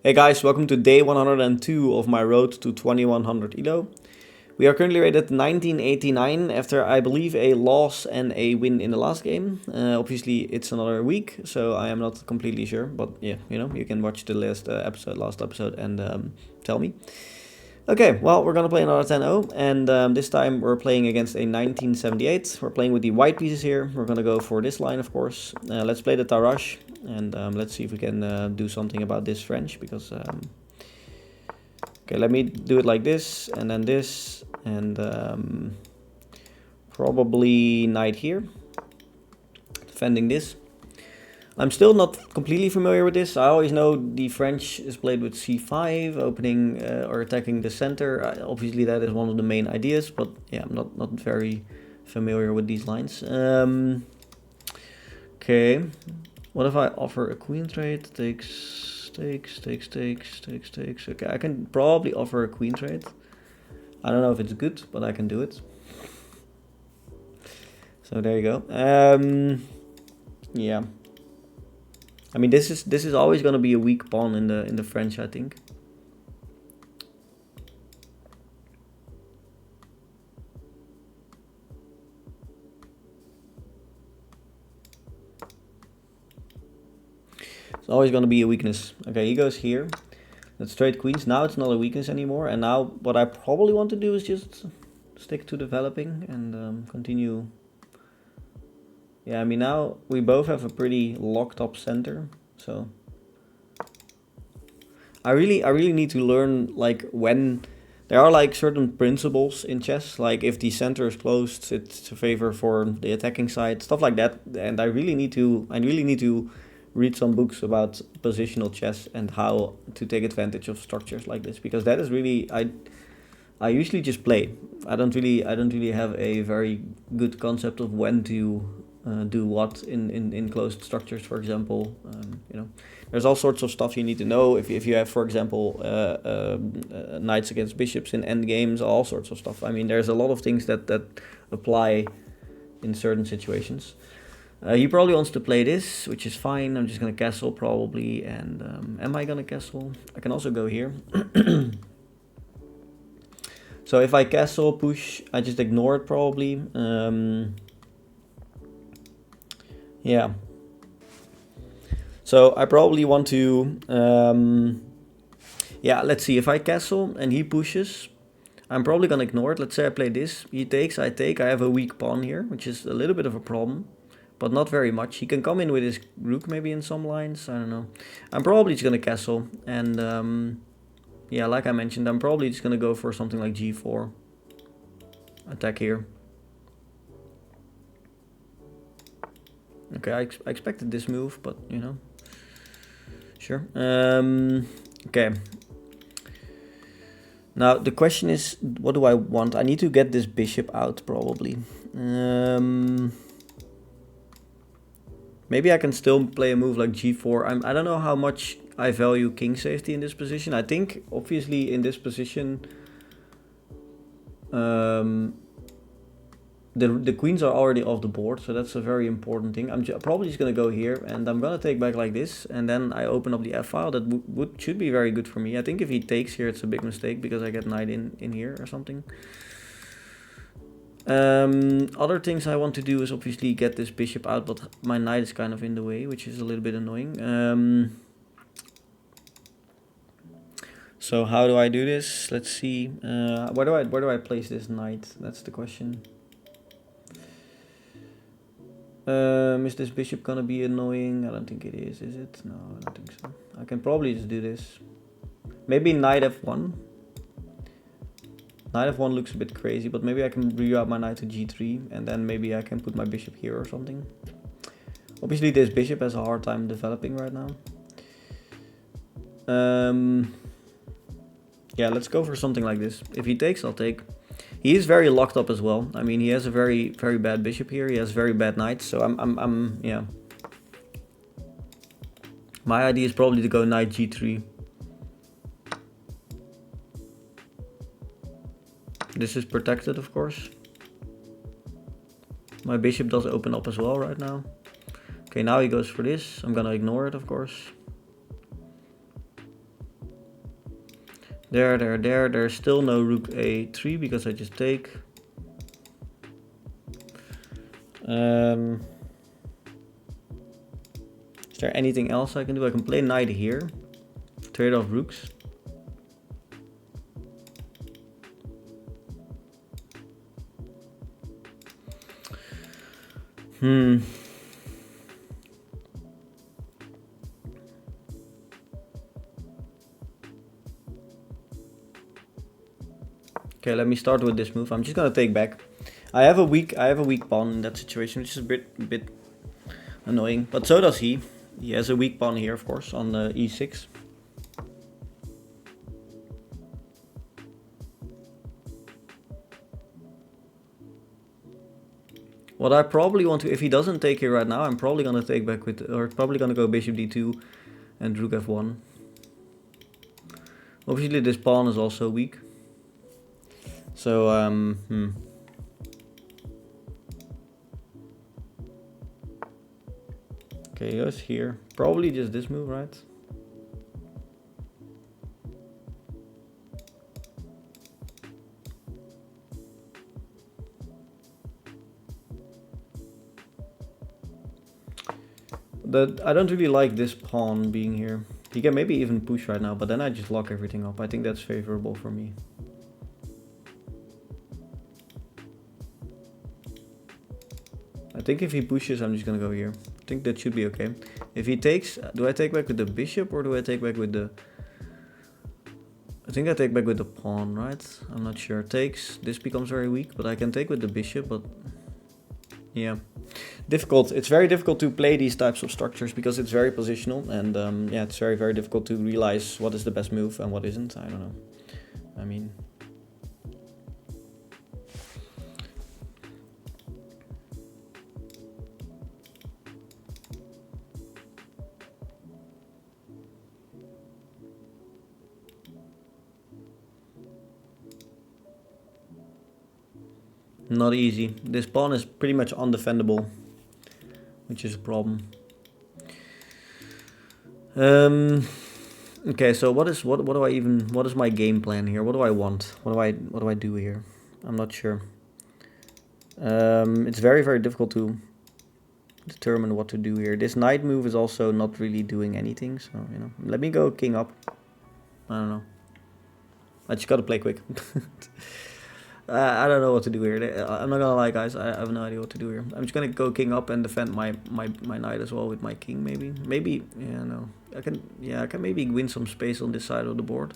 Hey guys, welcome to day 102 of my road to 2100 Elo. We are currently rated at 1989 after I believe a loss and a win in the last game. Obviously it's another week, so I am not completely sure, but yeah, you can watch the last episode and tell me. Okay, well, we're gonna play another 10-0, and this time we're playing against a 1978. We're playing with the white pieces here. We're gonna go for this line, of course. Let's play the Tarrasch, and let's see if we can do something about this French, because... okay, let me do it like this, and then this, and probably knight here, defending this. I'm still not completely familiar with this. I always know the French is played with c5, opening or attacking the center. Obviously that is one of the main ideas, but yeah, I'm not very familiar with these lines. Okay, what if I offer a queen trade? Takes. Okay, I can probably offer a queen trade. I don't know if it's good, but I can do it. So there you go. Yeah. I mean, this is always going to be a weak pawn in the French, I think. It's always going to be a weakness. Okay, he goes here. Let's trade queens. Now it's not a weakness anymore. And now what I probably want to do is just stick to developing and continue. Yeah, I mean, now we both have a pretty locked up center, so I really need to learn, like, when there are like certain principles in chess, like if the center is closed, it's a favor for the attacking side, stuff like that. And I really need to read some books about positional chess and how to take advantage of structures like this, because that is really I usually just play. I don't really have a very good concept of when to do what in closed structures, for example. There's all sorts of stuff you need to know. If you have, for example, knights against bishops in endgames, all sorts of stuff. I mean, there's a lot of things that apply in certain situations. He probably wants to play this, which is fine. I'm just gonna castle probably, and am I gonna castle? I can also go here. So if I castle, push, I just ignore it probably. Yeah. So I probably want to, yeah, let's see. If I castle and he pushes, I'm probably gonna ignore it. Let's say I play this, he takes, I take. I have a weak pawn here, which is a little bit of a problem, but not very much. He can come in with his rook maybe in some lines, I don't know. I'm probably just gonna castle, and yeah, like I mentioned, I'm probably just gonna go for something like g4. Attack here. Okay, I expected this move, but you know, sure. Okay. Now the question is, what do I want? I need to get this bishop out probably. Maybe I can still play a move like g4. I don't know how much I value king safety in this position. I think obviously in this position the queens are already off the board, so that's a very important thing. I'm probably just gonna go here, and I'm gonna take back like this, and then I open up the f file. That should be very good for me. I think if he takes here, it's a big mistake because I get knight in here or something. Other things I want to do is obviously get this bishop out, but my knight is kind of in the way, which is a little bit annoying. So how do I do this? Let's see. Where do I place this knight? That's the question. Is this bishop gonna be annoying? I don't think it is it? No, I don't think so. I can probably just do this. Maybe knight f1. Knight f1 looks a bit crazy, but maybe I can reroute my knight to g3, and then maybe I can put my bishop here or something. Obviously this bishop has a hard time developing right now. Yeah, let's go for something like this. If he takes, I'll take. He is very locked up as well. I mean, he has a very bad bishop here. He has very bad knights, so I'm yeah. My idea is probably to go knight g3. This is protected, of course. My bishop does open up as well right now. Okay, now he goes for this. I'm gonna ignore it, of course. There's still no rook a3 because I just take. Is there anything else I can do? I can play knight here, trade off rooks. Okay, let me start with this move. I'm just gonna take back. I have a weak pawn in that situation, which is a bit annoying. But so does he. He has a weak pawn here, of course, on the e6. What I probably want to, if he doesn't take here right now, I'm probably gonna take back with, or probably gonna go bishop d2 and rook f1. Obviously, this pawn is also weak. So, Okay, he goes here. Probably just this move, right? I don't really like this pawn being here. He can maybe even push right now, but then I just lock everything up. I think that's favorable for me. I think if he pushes, I'm just gonna go here. I think that should be okay. If he takes, do I take back with the bishop or do I take back with the... I think I take back with the pawn, right? I'm not sure. Takes, this becomes very weak, but I can take with the bishop, but... Yeah. Difficult. It's very difficult to play these types of structures because it's very positional, and yeah, it's very difficult to realize what is the best move and what isn't. I don't know. I mean... Not easy. This pawn is pretty much undefendable, which is a problem. Okay, so what is my game plan here? What do I want? What do I do here? I'm not sure. It's very difficult to determine what to do here. This knight move is also not really doing anything, so you know. Let me go king up. I don't know. I just gotta play quick. I don't know what to do here. I'm not gonna lie, guys. I have no idea what to do here. I'm just gonna go king up and defend my knight as well with my king. Maybe. Yeah, no. I can maybe win some space on this side of the board.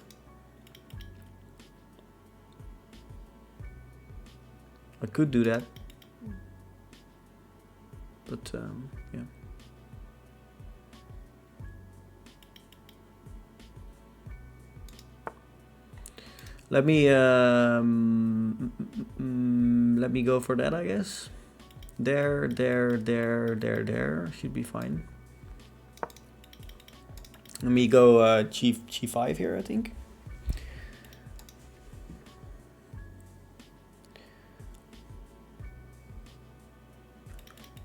I could do that, but yeah. Let me go for that, I guess. There should be fine. Let me go g5 here, I think.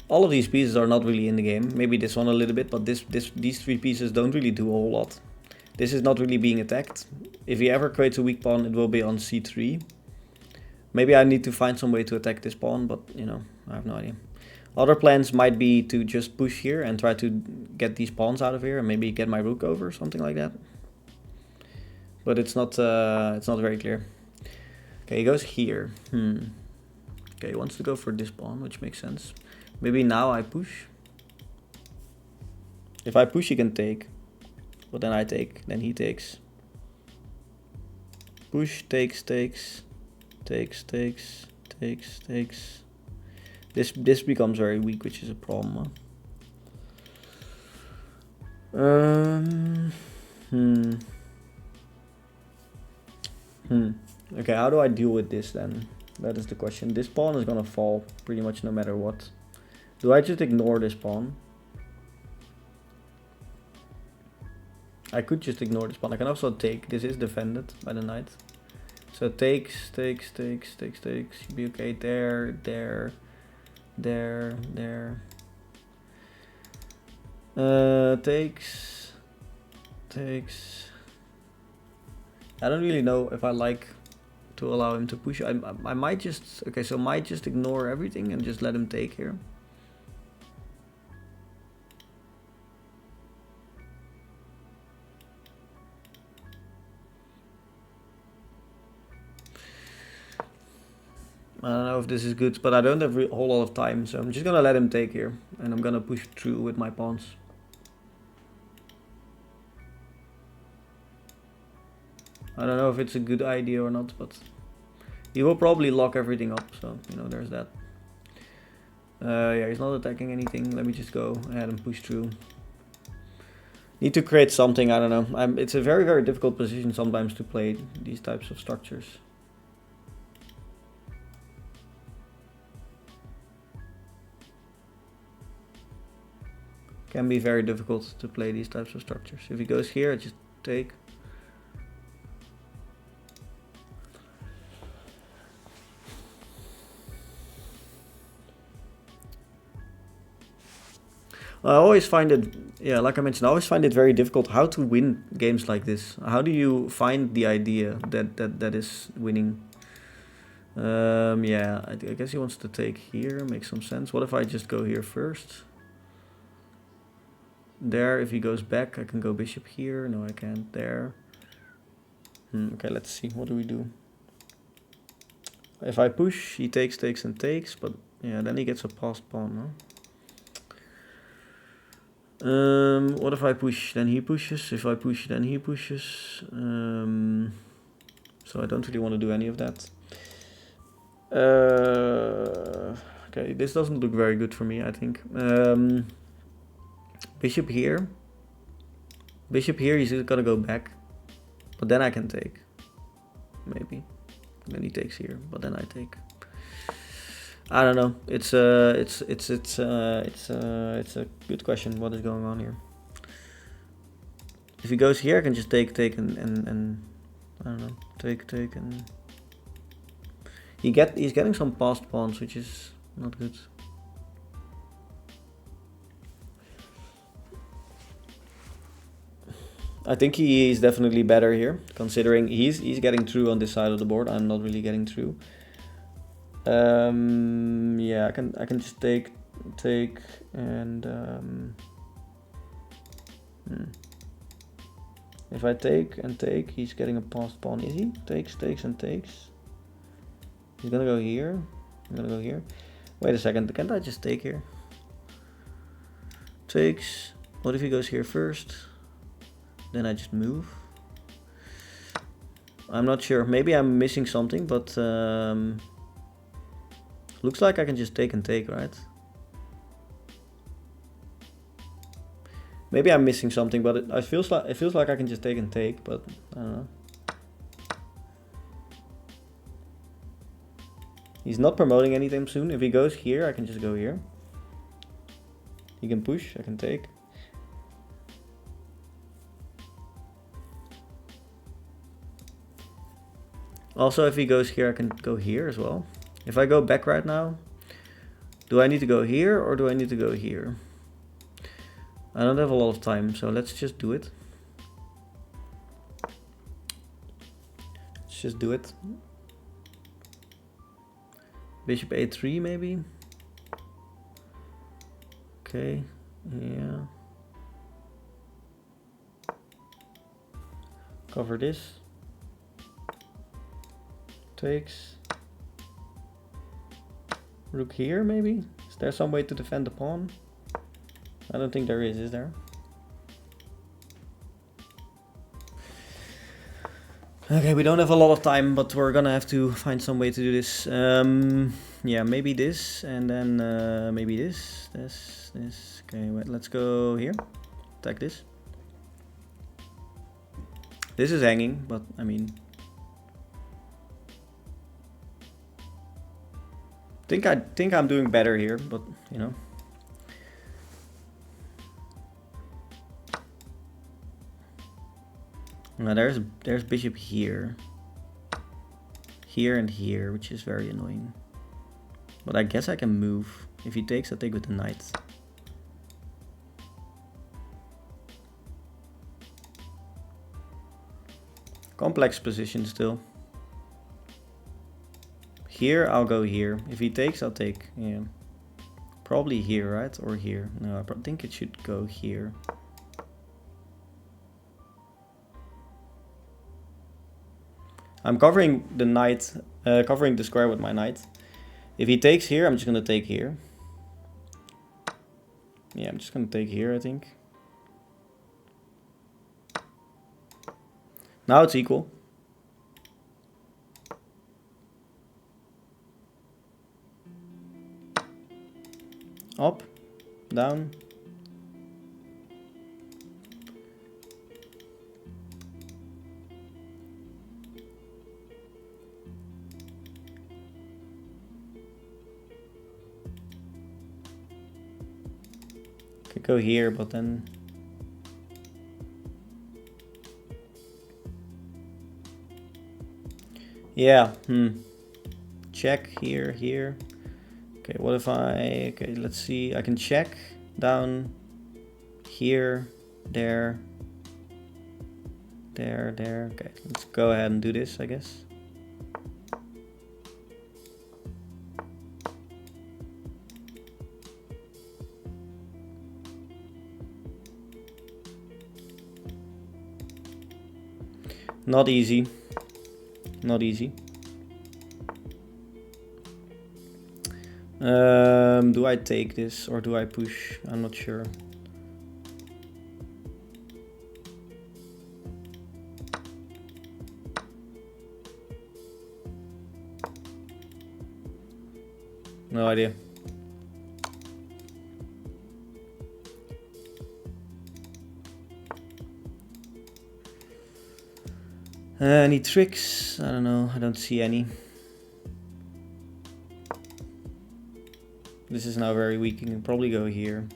All of these pieces are not really in the game. Maybe this one a little bit, but these three pieces don't really do a whole lot. This is not really being attacked. If he ever creates a weak pawn, it will be on c3. Maybe I need to find some way to attack this pawn, but you know, I have no idea. Other plans might be to just push here and try to get these pawns out of here and maybe get my rook over, something like that. But it's not very clear. Okay, he goes here. Okay, he wants to go for this pawn, which makes sense. Maybe now I push. If I push, he can take. But then I take, then he takes. Push, takes. This becomes very weak, which is a problem. Okay, how do I deal with this then? That is the question. This pawn is gonna fall pretty much no matter what. Do I just ignore this pawn? I could just ignore this pawn. I can also take. This is defended by the knight. So takes. Should be okay. There. Takes. I don't really know if I like to allow him to push. I might just, okay, so might just ignore everything and just let him take here. I don't know if this is good, but I don't have a whole lot of time, so I'm just gonna let him take here, and I'm gonna push through with my pawns. I don't know if it's a good idea or not, but he will probably lock everything up, so, you know, there's that. Yeah, he's not attacking anything. Let me just go ahead and push through. Need to create something, I don't know. It's a very, very difficult position sometimes to play these types of structures. Can be very difficult to play these types of structures. If he goes here, I just take. I always find it, yeah, like I mentioned, I always find it very difficult how to win games like this. How do you find the idea that is winning? Yeah, I guess he wants to take here, makes some sense. What if I just go here first? There, if he goes back, I can go bishop here. No, I can't there. Okay, let's see. What do we do? If I push, he takes, and takes. But yeah, then he gets a passed pawn, no? What if I push? Then he pushes. If I push, then he pushes. So I don't really want to do any of that. Okay, this doesn't look very good for me, I think. Bishop here. Bishop here, he's just gonna go back. But then I can take. Maybe. And then he takes here, but then I take. I don't know. It's a good question. What is going on here? If he goes here, I can just take and I don't know, take and he's getting some passed pawns, which is not good. I think he is definitely better here, considering he's getting through on this side of the board. I'm not really getting through. Yeah, I can just take and if I take and take, he's getting a passed pawn. Is he? Takes and takes. He's gonna go here. I'm gonna go here. Wait a second, can't I just take here? Takes. What if he goes here first? Then I just move. I'm not sure. Maybe I'm missing something, but looks like I can just take and take, right? Maybe I'm missing something, but it feels like I can just take and take, but I don't know. He's not promoting anytime soon. If he goes here, I can just go here. He can push, I can take. Also, if he goes here, I can go here as well. If I go back right now, do I need to go here or do I need to go here? I don't have a lot of time, so let's just do it. Let's just do it. Bishop a3 maybe? Okay, yeah. Cover this. Takes. Rook here maybe? Is there some way to defend the pawn? I don't think there is there? Okay, we don't have a lot of time, but we're gonna have to find some way to do this. Yeah, maybe this, and then maybe this. Okay, wait, let's go here. Attack this. This is hanging, but I mean... I think I'm doing better here, but you know. Now there's bishop here. Here and here, which is very annoying. But I guess I can move. If he takes, I take with the knight. Complex position still. Here, I'll go here. If he takes, I'll take. Yeah. Probably here, right? Or here. No, I think it should go here. I'm covering the knight, covering the square with my knight. If he takes here, I'm just gonna take here. Yeah, I'm just gonna take here, I think. Now it's equal. Up, down. Could go here, but then... Yeah, check here, here. Okay, what if I... Okay, let's see. I can check down here, there, there, there. Okay, let's go ahead and do this, I guess. Not easy. Not easy. Do I take this or do I push? I'm not sure. No idea. Any tricks? I don't know. I don't see any. This is now very weak. You can probably go here.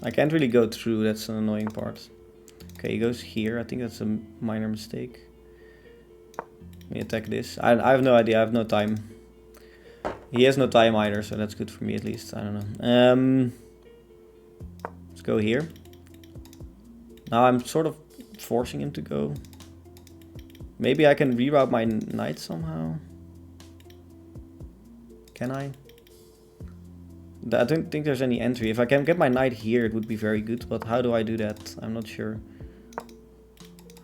I can't really go through. That's an annoying part. Okay, he goes here. I think that's a minor mistake. Let me attack this. I have no idea. I have no time. He has no time either, so that's good for me at least. I don't know. Let's go here. Now I'm sort of forcing him to go. Maybe I can reroute my knight somehow. Can I? I don't think there's any entry. If I can get my knight here, it would be very good. But how do I do that? I'm not sure.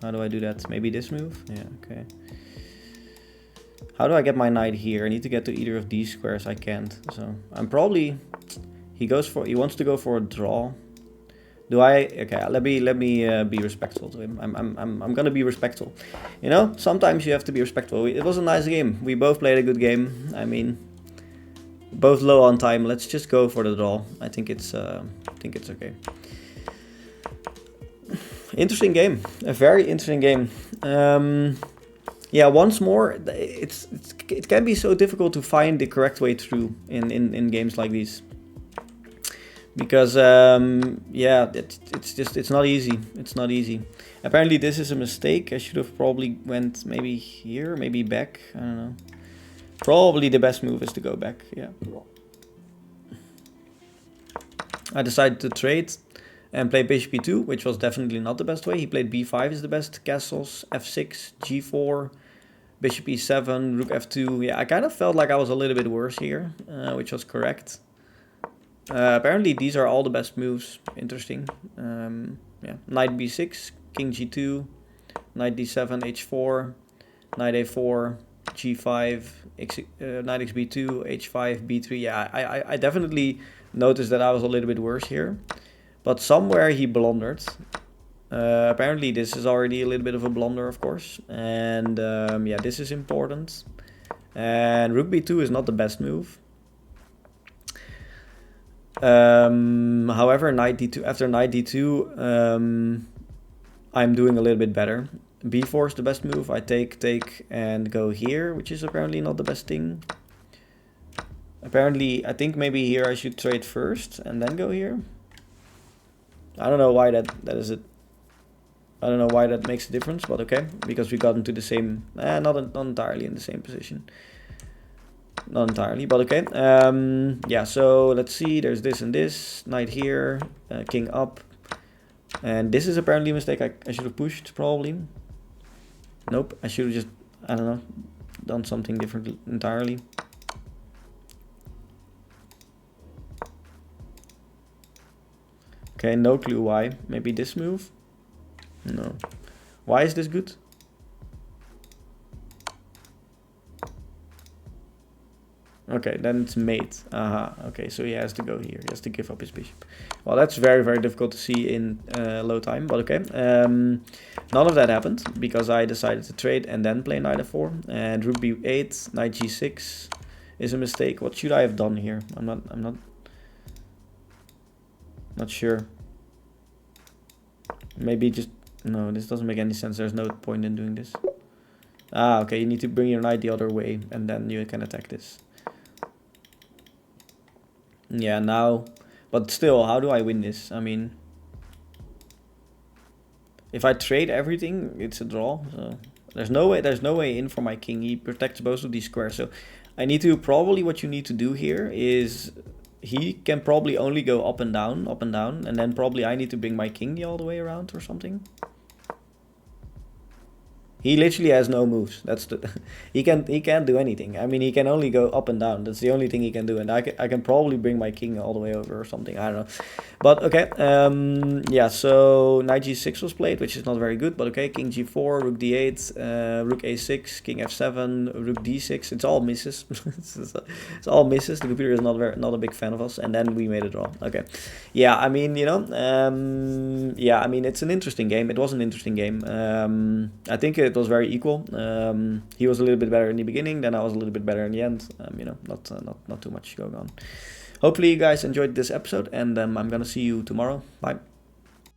How do I do that? Maybe this move? Yeah, okay. How do I get my knight here? I need to get to either of these squares. I can't. So I'm probably... He wants to go for a draw. Do I? Okay, let me be respectful to him. I'm gonna be respectful. You know, sometimes you have to be respectful. It was a nice game. We both played a good game. I mean, both low on time. Let's just go for the draw. I think it's okay. Interesting game. A very interesting game. Yeah, once more, it can be so difficult to find the correct way through in games like these. Because yeah, it's not easy. It's not easy. Apparently this is a mistake. I should have probably went maybe here, maybe back. I don't know. Probably the best move is to go back. Yeah. I decided to trade and play bishop e2, which was definitely not the best way. He played b5 is the best. Castles, f6, g4, bishop e7, rook f2. Yeah, I kind of felt like I was a little bit worse here, which was correct. Apparently these are all the best moves. Interesting. Yeah, knight b6, king g2, knight d7, h4, knight a4, g5, knight xb2, h5, b3. Yeah, I definitely noticed that I was a little bit worse here, but somewhere he blundered. Apparently this is already a little bit of a blunder, of course, and yeah, this is important. And rook b2 is not the best move. However, knight d2, after knight d2, I'm doing a little bit better. b4 is the best move. I take and go here, which is apparently not the best thing. Apparently, I think maybe here I should trade first and then go here. I don't know why that is it. I don't know why that makes a difference, but okay, because we got into the same, not entirely in the same position. Not entirely, but okay. Yeah, so let's see. There's this and this. Knight here, king up. And this is apparently a mistake I should have pushed, probably. Nope, I should have just, I don't know, done something different entirely. Okay, no clue why. Maybe this move? No. Why is this good? Okay, then it's mate. Okay, so he has to go here. He has to give up his bishop. Well, that's very, very difficult to see in low time, but okay. None of that happened because I decided to trade and then play knight f4. And rook b8, knight g6 is a mistake. What should I have done here? I'm not sure. Maybe just, no, this doesn't make any sense. There's no point in doing this. Okay, you need to bring your knight the other way and then you can attack this. Yeah, now, but still, how do I win this? I mean, if I trade everything, it's a draw. So there's no way in for my king. He protects both of these squares. So I need to, probably what you need to do here is, he can probably only go up and down, and then probably I need to bring my king the all the way around or something. He literally has no moves. That's the he can't do anything. I mean, he can only go up and down. That's the only thing he can do. And I can probably bring my king all the way over or something. I don't know. But okay. Yeah. So knight g6 was played, which is not very good. But okay. King g4, rook d8, rook a6, king f7, rook d6. It's all misses. It's all misses. The computer is not a big fan of us. And then we made a draw. Okay. Yeah. I mean, you know. Yeah. I mean, it's an interesting game. It was an interesting game. I think it was very equal. He was a little bit better in the beginning, then I was a little bit better in the end. You know, not too much going on. Hopefully you guys enjoyed this episode, and I'm gonna see you tomorrow. Bye.